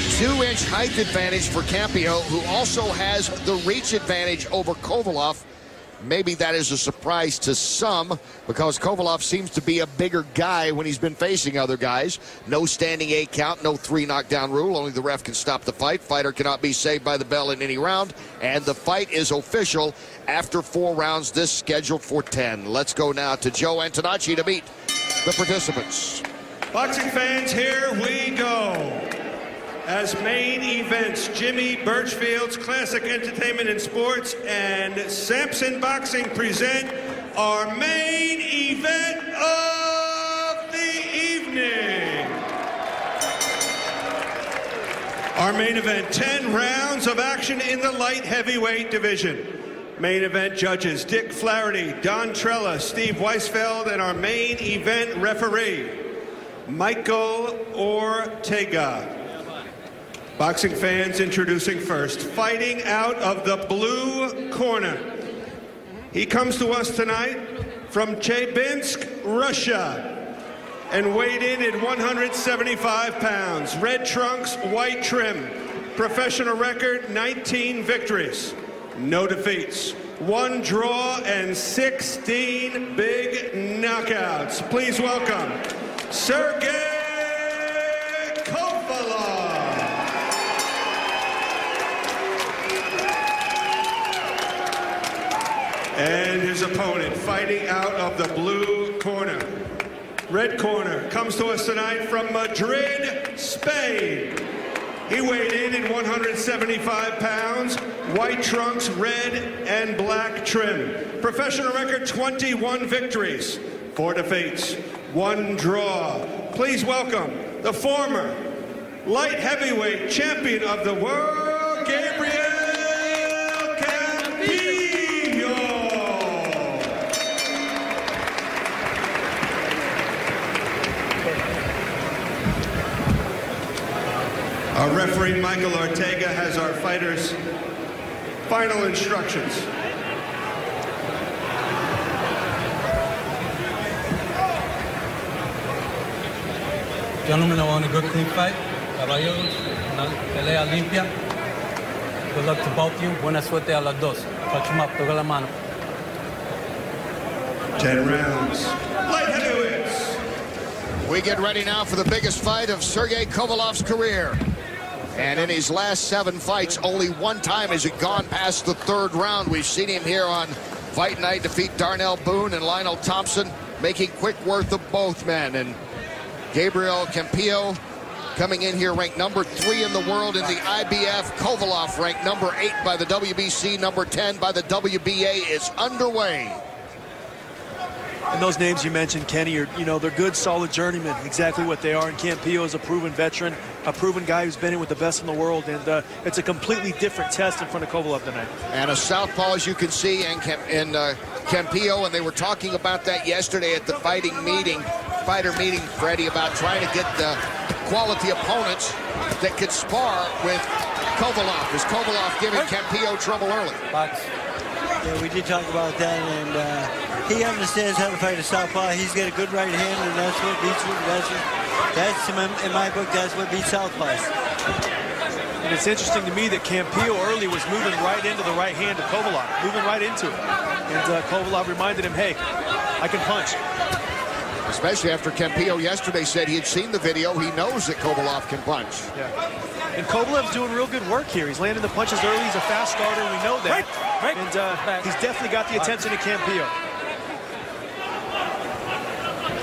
2-inch height advantage for Campillo, who also has the reach advantage over Kovalev. Maybe that is a surprise to some because Kovalev seems to be a bigger guy when he's been facing other guys. No standing 8 count, no 3 knockdown rule. Only the ref can stop the fight. Fighter cannot be saved by the bell in any round. And the fight is official after 4 rounds, this scheduled for 10. Let's go now to Joe Antonacci to meet the participants. Boxing fans, here we go. As main events, Jimmy Birchfield's Classic Entertainment and Sports and Sampson Boxing present our main event of the evening. Our main event, 10 rounds of action in the light heavyweight division. Main event judges Dick Flaherty, Don Trella, Steve Weisfeld, and our main event referee, Michael Ortega. Boxing fans, introducing first, fighting out of the blue corner. He comes to us tonight from Chelyabinsk, Russia, and weighed in at 175 pounds. Red trunks, white trim. Professional record, 19 victories. No defeats. 1 draw and 16 big knockouts. Please welcome Sergey Kovalev. And his opponent fighting out of the blue corner. Red corner comes to us tonight from Madrid, Spain. He weighed in at 175 pounds, white trunks, red and black trim. Professional record, 21 victories, 4 defeats, 1 draw. Please welcome the former light heavyweight champion of the world, Gabriel Campillo. Our referee, Michael Ortega, has our fighters' final instructions. Gentlemen, I want a good clean fight. Caballeros, una pelea limpia. Good luck to both of you. Buena suerte a las dos. Touch them up, toca la mano. 10 rounds. Light heavyweights. We get ready now for the biggest fight of Sergey Kovalev's career. And in his last 7 fights, only 1 time has it gone past the 3rd round. We've seen him here on Fight Night defeat Darnell Boone and Lionel Thompson, making quick work of both men. And Gabriel Campillo coming in here ranked number 3 in the world in the IBF. Kovalev ranked number 8 by the WBC, number 10 by the WBA is underway. And those names you mentioned, Kenny, are, they're good, solid journeymen, exactly what they are. And Campillo is a proven veteran, a proven guy who's been in with the best in the world. And it's a completely different test in front of Kovalev tonight. And a southpaw, as you can see, and Campillo, and they were talking about that yesterday at the fighter meeting, Freddie, about trying to get the quality opponents that could spar with Kovalev. Is Kovalev giving Campillo trouble early? Yeah, we did talk about that, and he understands how to fight a southpaw. He's got a good right hand, and that's what beats him. In my book, that's what beats southpaws. And it's interesting to me that Campillo early was moving right into the right hand of Kovalev, moving right into it. And Kovalev reminded him, hey, I can punch. Especially after Campillo yesterday said he had seen the video. He knows that Kovalev can punch. Yeah. And Kovalev's doing real good work here. He's landing the punches early. He's a fast starter. We know that. And he's definitely got the attention of Campillo.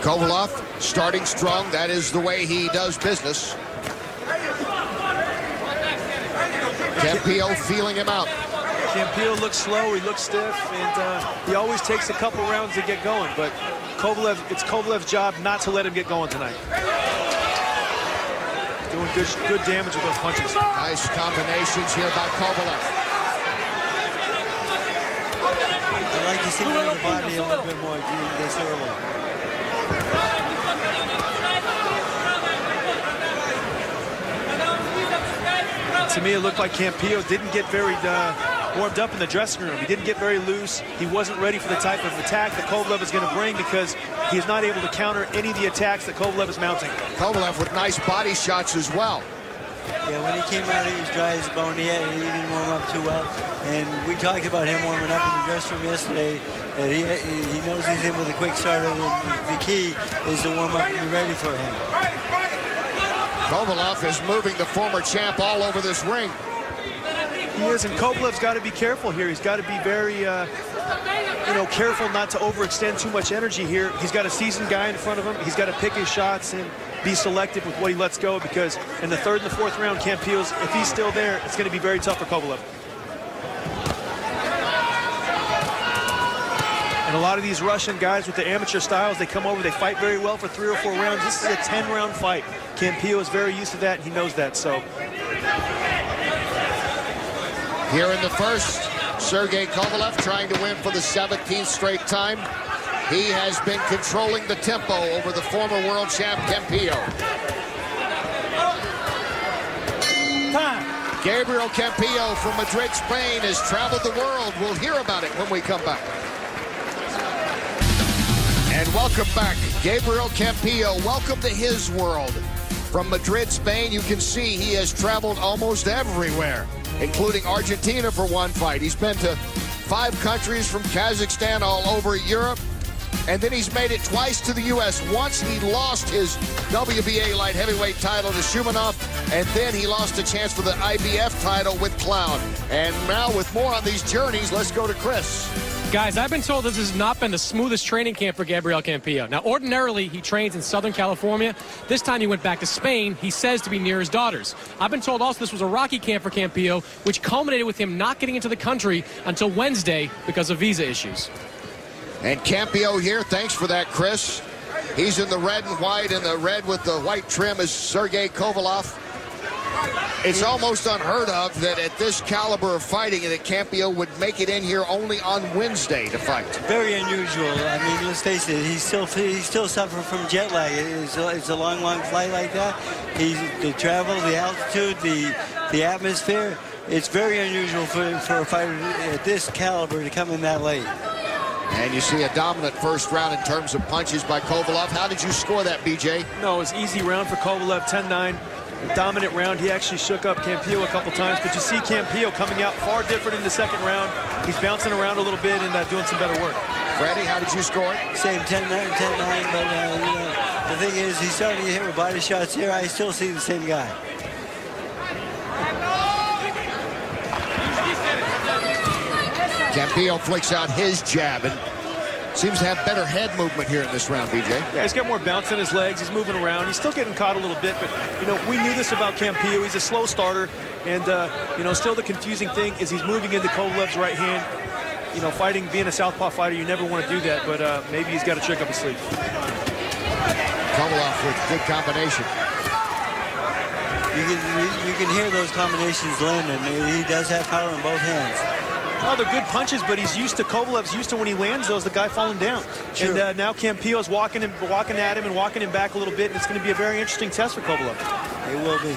Kovalev starting strong. That is the way he does business. Campillo feeling him out. Campillo looks slow. He looks stiff. And he always takes a couple rounds to get going. But it's Kovalev's job not to let him get going tonight. Doing good damage with those punches. Nice combinations here by Kovalev. I'd like to see him in the body a little bit more this early. To me, it looked like Campillo didn't get very warmed up in the dressing room. He didn't get very loose. He wasn't ready for the type of attack that Kovalev is going to bring because he's not able to counter any of the attacks that Kovalev is mounting. Kovalev with nice body shots as well. Yeah, when he came out, he was dry as a bone. He didn't warm up too well. And we talked about him warming up in the dressing room yesterday. He knows he's in with a quick starter. The key is to warm up and be ready for him. Kovalev is moving the former champ all over this ring. He is, and Kovalev's got to be careful here. He's got to be very, careful not to overextend too much energy here. He's got a seasoned guy in front of him. He's got to pick his shots and be selective with what he lets go, because in the third and the fourth round, Campillo's, if he's still there, it's going to be very tough for Kovalev. And a lot of these Russian guys with the amateur styles, they come over, they fight very well for 3 or 4 rounds. This is a 10-round fight. Campillo is very used to that, and he knows that. So here in the first, Sergey Kovalev trying to win for the 17th straight time. He has been controlling the tempo over the former world champ Campillo. Gabriel Campillo from Madrid, Spain has traveled the world. We'll hear about it when we come back. And welcome back, Gabriel Campillo. Welcome to his world. From Madrid, Spain, you can see he has traveled almost everywhere, including Argentina for one fight. He's been to 5 countries, from Kazakhstan all over Europe. And then he's made it twice to the U.S. Once he lost his WBA light heavyweight title to Shumanov, and then he lost a chance for the IBF title with Cloud. And now with more on these journeys, let's go to Chris. Guys, I've been told this has not been the smoothest training camp for Gabriel Campillo. Now, ordinarily, he trains in Southern California. This time he went back to Spain, he says, to be near his daughters. I've been told also this was a rocky camp for Campillo, which culminated with him not getting into the country until Wednesday because of visa issues. And Campillo here, thanks for that, Chris. He's in the red and white, and the red with the white trim is Sergey Kovalev. It's almost unheard of that at this caliber of fighting that Campillo would make it in here only on Wednesday to fight. Very unusual. I mean, let's face it, he's still suffering from jet lag. It's a long flight like that. The travel, the altitude, the atmosphere. It's very unusual for a fighter at this caliber to come in that late. And you see a dominant first round in terms of punches by Kovalev. How did you score that, BJ? No, it was easy round for Kovalev, 10-9. Dominant round. He actually shook up Campillo a couple times, but you see Campillo coming out far different in the second round. He's bouncing around a little bit and doing some better work. Freddie, how did you score it? Same, 10-9, but the thing is, he's starting to get hit with body shots here. I still see the same guy. Campillo flicks out his jab and seems to have better head movement here in this round, BJ. Yeah, he's got more bounce in his legs. He's moving around. He's still getting caught a little bit, but, we knew this about Campillo. He's a slow starter, and, still the confusing thing is he's moving into Kovalev's right hand. Fighting, being a southpaw fighter, you never want to do that, but maybe he's got a trick up his sleeve. Kovalev with good combination. You can hear those combinations landing. He does have power in both hands. Oh, they're good punches, but he's used to, Kovalev's used to when he lands those, the guy falling down. True. And now Campillo's walking at him and walking him back a little bit, and it's going to be a very interesting test for Kovalev. It will be.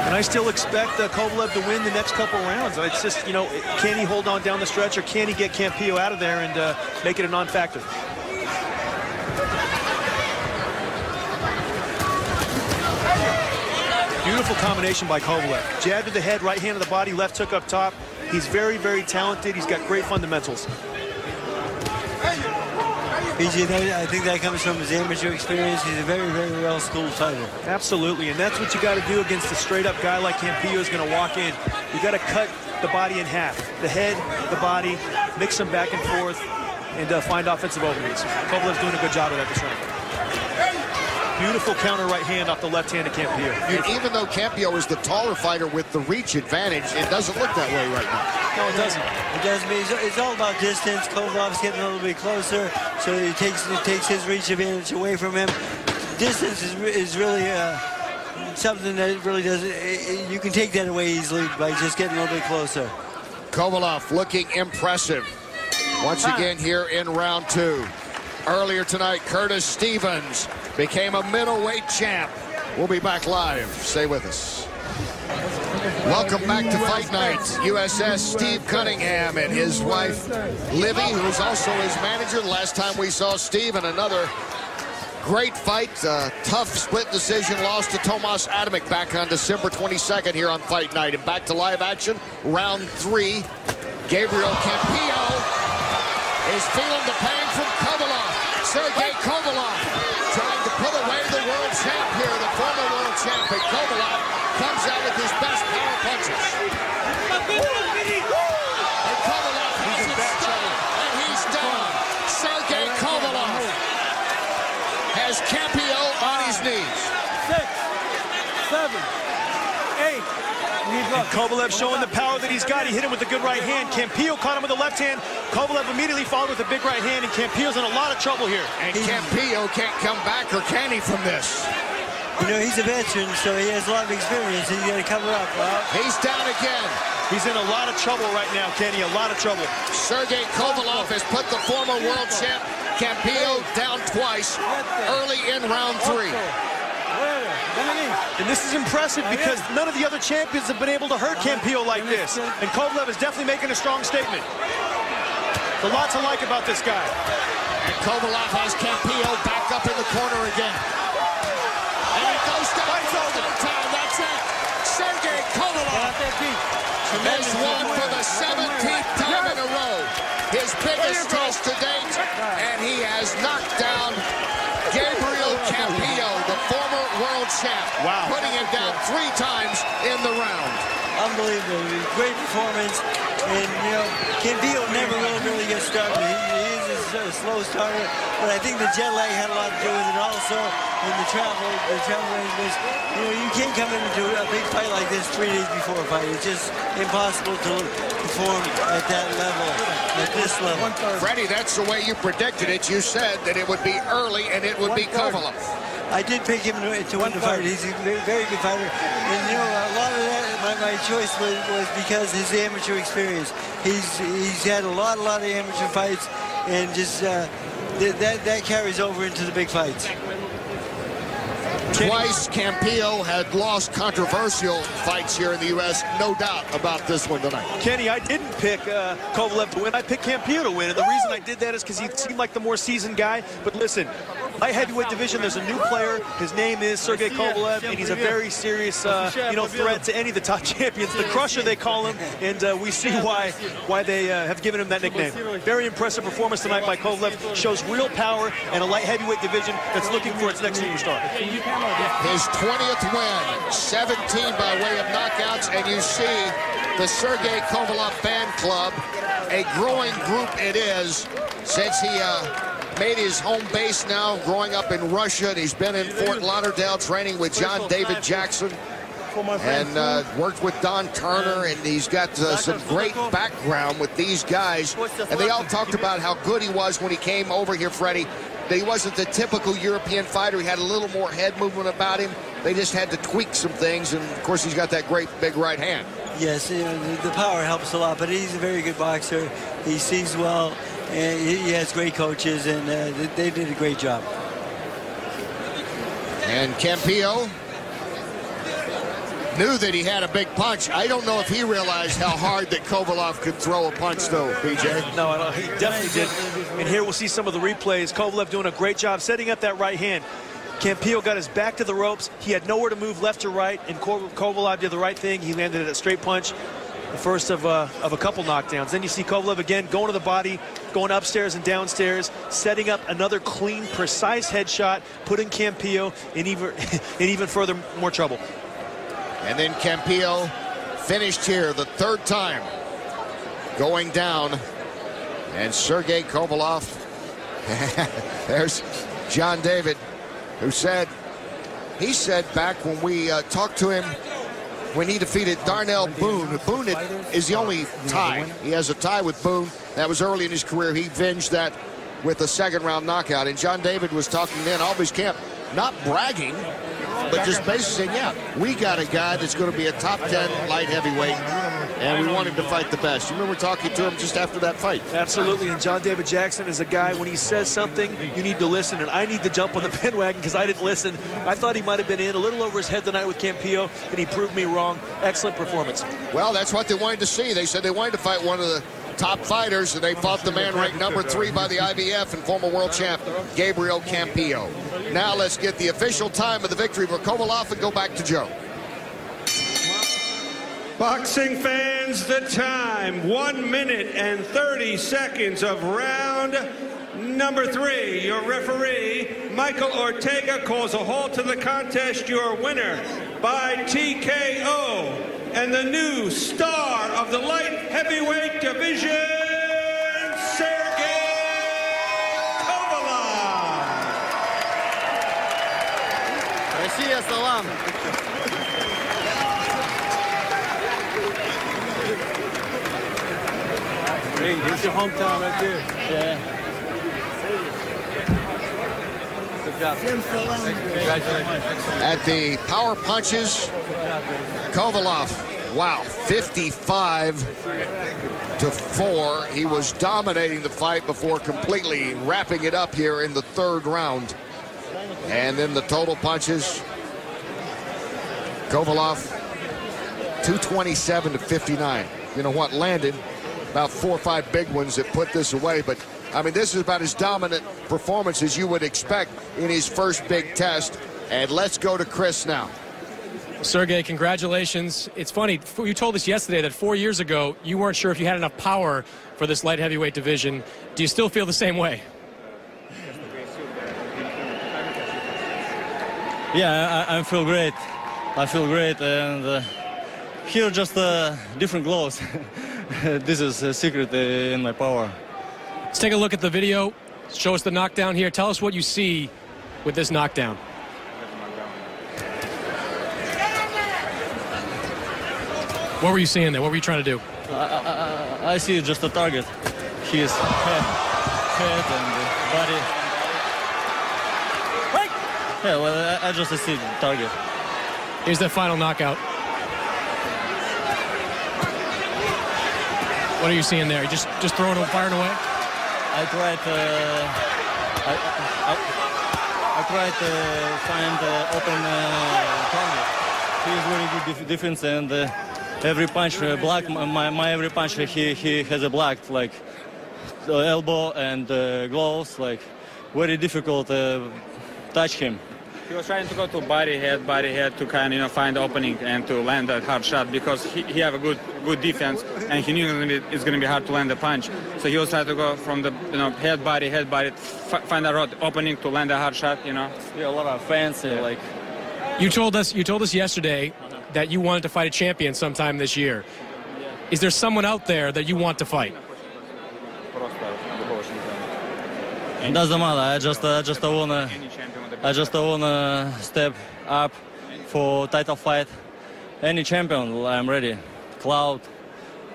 And I still expect Kovalev to win the next couple rounds. It's just, can he hold on down the stretch, or can he get Campillo out of there and make it a non-factor? Beautiful combination by Kovalev. Jab to the head, right hand to the body, left hook up top. He's very, very talented. He's got great fundamentals. BJ, I think that comes from his amateur experience. He's a very, very well-schooled fighter. Absolutely, and that's what you got to do against a straight-up guy like Campillo is going to walk in. You got to cut the body in half. The head, the body, mix them back and forth, and find offensive openings. Kovalev's doing a good job of that this round. Beautiful counter right hand off the left hand of Campillo. Even though Campillo is the taller fighter with the reach advantage, it doesn't look that way right now. No, it doesn't. It doesn't. It's all about distance. Kovalev's getting a little bit closer, so it takes his reach advantage away from him. Distance is really something that really doesn't. You can take that away easily by just getting a little bit closer. Kovalev looking impressive once again here in round 2. Earlier tonight, Curtis Stevens became a middleweight champ. We'll be back live. Stay with us. Welcome back to Fight Night. USS Steve Cunningham and his wife, Livy, who's also his manager. The last time we saw Steve in another great fight. Tough split decision loss to Tomas Adamek back on December 22nd here on Fight Night. And back to live action, round 3. Gabriel Campillo is feeling the pain from Kovalev. Sergey Kovalev trying to put away the world champ here, the former world champ. And Kovalev comes out with his best power punches. And Kovalev has it stunned, and he's down. Sergey Kovalev has Campillo on his knees. 6, 7, 8. And Kovalev showing the power that he's got. He hit him with a good right hand. Campillo caught him with the left hand. Kovalev immediately followed with a big right hand, and Campillo's in a lot of trouble here. And Campillo can't come back, or can he, from this? You know, he's a veteran, so he has a lot of experience. He's got to cover up. He's down again. He's in a lot of trouble right now, Kenny, a lot of trouble. Sergey Kovalev has put the former world champ Campillo down twice early in round 3. And this is impressive because none of the other champions have been able to hurt Campillo like this. And Kovalev is definitely making a strong statement. There's a lot to like about this guy. And Kovalev has Campillo back up in the corner again. And he goes down for the third time. That's it. Sergey Kovalev has won for the 17th time in a row. His biggest test to date. And he has knocked down Gabriel Campillo, the former world champ. Wow. Putting him down 3 times in the round. Unbelievable. Great performance. And, you know, Campillo never really gets started. He is a slow starter, but I think the jet lag had a lot to do with it also. And the travel arrangements. You know, you can't come into a big fight like this 3 days before a fight. It's just impossible to perform at that level, at this level. Freddie, that's the way you predicted it. You said that it would be early and it would be Kovalev. I did pick him to win the fight. He's a very good fighter. And, you know, a lot of that, my choice was because his amateur experience. He's had a lot of amateur fights, and just that carries over into the big fights. Twice Campillo had lost controversial fights here in the U.S. No doubt about this one tonight. Kenny, I didn't pick Kovalev to win. I picked Campillo to win. And the reason I did that is because he seemed like the more seasoned guy. But listen, light heavyweight division, there's a new player. His name is Sergey Kovalev, and he's a very serious threat to any of the top champions. The Crusher, they call him, and we see why they have given him that nickname. Very impressive performance tonight by Kovalev. Shows real power and a light heavyweight division that's looking for its next superstar. His 20th win, 17 by way of knockouts, and you see the Sergey Kovalev fan club, a growing group it is, since he made his home base now, growing up in Russia, and he's been in Fort Lauderdale training with John David Jackson, and worked with Don Turner, and he's got some great background with these guys, and they all talked about how good he was when he came over here, Freddie. He wasn't the typical European fighter. He had a little more head movement about him. They just had to tweak some things, and of course he's got that great big right hand. Yes, you know, the power helps a lot, but he's a very good boxer. He sees well, and he has great coaches, and they did a great job. And Campillo knew that he had a big punch. I don't know if he realized how hard that Kovalev could throw a punch, though, BJ. No, he definitely did. And here we'll see some of the replays. Kovalev doing a great job setting up that right hand. Campillo got his back to the ropes. He had nowhere to move left or right, and Kovalev did the right thing. He landed at a straight punch, the first of a couple knockdowns. Then you see Kovalev again going to the body, going upstairs and downstairs, setting up another clean, precise headshot, putting Campillo in even further more trouble. And then Campillo finished here the 3rd time going down. And Sergey Kovalev, there's John David, who said, he said back when we talked to him when he defeated Darnell Boone. Boone is the only tie. He has a tie with Boone. That was early in his career. He avenged that with a 2nd round knockout. And John David was talking then, Always Camp, not bragging, but just basically saying, yeah, we got a guy that's going to be a top 10 light heavyweight, and we want him to fight the best. You remember talking to him just after that fight? Absolutely, and John David Jackson is a guy, when he says something, you need to listen, and I need to jump on the bandwagon because I didn't listen. I thought he might have been in a little over his head tonight with Campillo, and he proved me wrong. Excellent performance. Well, that's what they wanted to see. They said they wanted to fight one of the top fighters, and they fought the man ranked number 3 by the IBF and former world champ Gabriel Campillo. Now let's get the official time of the victory for Kovalev and go back to Joe. Boxing fans, the time, 1 minute and 30 seconds of round number 3. Your referee, Michael Ortega, calls a halt to the contest. Your winner by TKO and the new star of the light heavyweight division, Sergey Kovalev. Россия, салам. Hey, here's your hometown right there. Yeah. Good job. At the power punches, Kovalev, wow, 55-4. He was dominating the fight before completely wrapping it up here in the 3rd round. And then the total punches, Kovalev, 227-59. You know what, landed about 4 or 5 big ones that put this away, but I mean, this is about as dominant performance as you would expect in his first big test. And let's go to Chris now. Sergey, congratulations. It's funny, you told us yesterday that 4 years ago you weren't sure if you had enough power for this light heavyweight division. Do you still feel the same way? Yeah, I feel great. I feel great, and here just different gloves. This is a secret in my power. Let's take a look at the video. Show us the knockdown here. Tell us what you see with this knockdown. What were you seeing there? What were you trying to do? I see just a target. His head and body. Yeah, well, I just see the target. Here's the final knockout. What are you seeing there? You just throwing and firing away? I tried to find open target. He is very good defense, and every punch blocked. My every punch he has a blocked, like the elbow and gloves, like very difficult touch him. He was trying to go to body head to kind of find opening and to land that hard shot because he have a good defense, and he knew it's going to be hard to land the punch. So he was trying to go from the head body, find a opening to land a hard shot. Yeah, a lot of fans like. You told us yesterday that you wanted to fight a champion sometime this year. Is there someone out there that you want to fight? It doesn't matter. I just wanna step up for title fight. Any champion, I'm ready. Cloud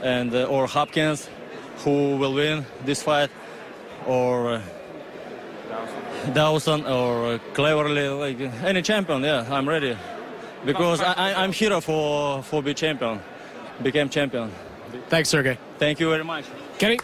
and or Hopkins, who will win this fight, or Dawson or Cleverly, like any champion. Yeah, I'm ready because I'm here for be champion, became champion. Thanks, Sergey. Thank you very much, Kenny.